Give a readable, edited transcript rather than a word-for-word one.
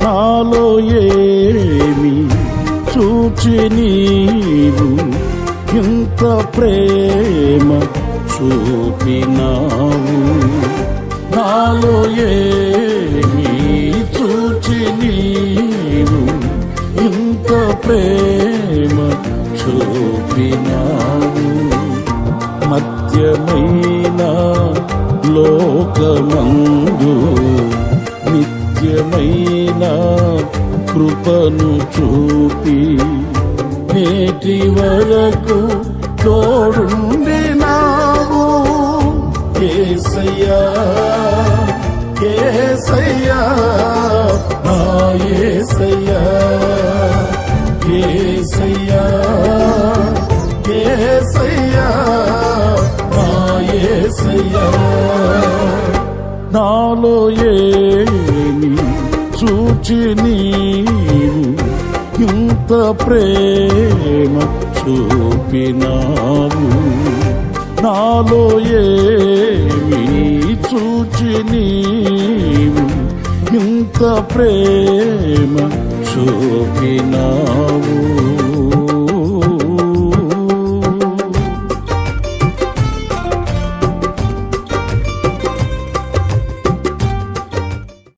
నాలో ఏమి చూచి నీవు ఇంత ప్రేమ చూపినావు? నాలో ఏమి చూచి నీవు ఇంత ప్రేమ చూపినావు? మధ్యమైన లోకమందు నిత్యమైన కృపను చూపి నేటి వరకు తోడుండినావు. యేసయ్యా యేసయ్యా నా యేసయ్యా, యేసయ్యా యేసయ్యా నా యేసయ్యా. నాలో ఏమి చూచి నీవు ఇంత ప్రేమ చూపినావు? నాలో ఏమి చూచి నీవు ఇంత ప్రేమ చూపినావు?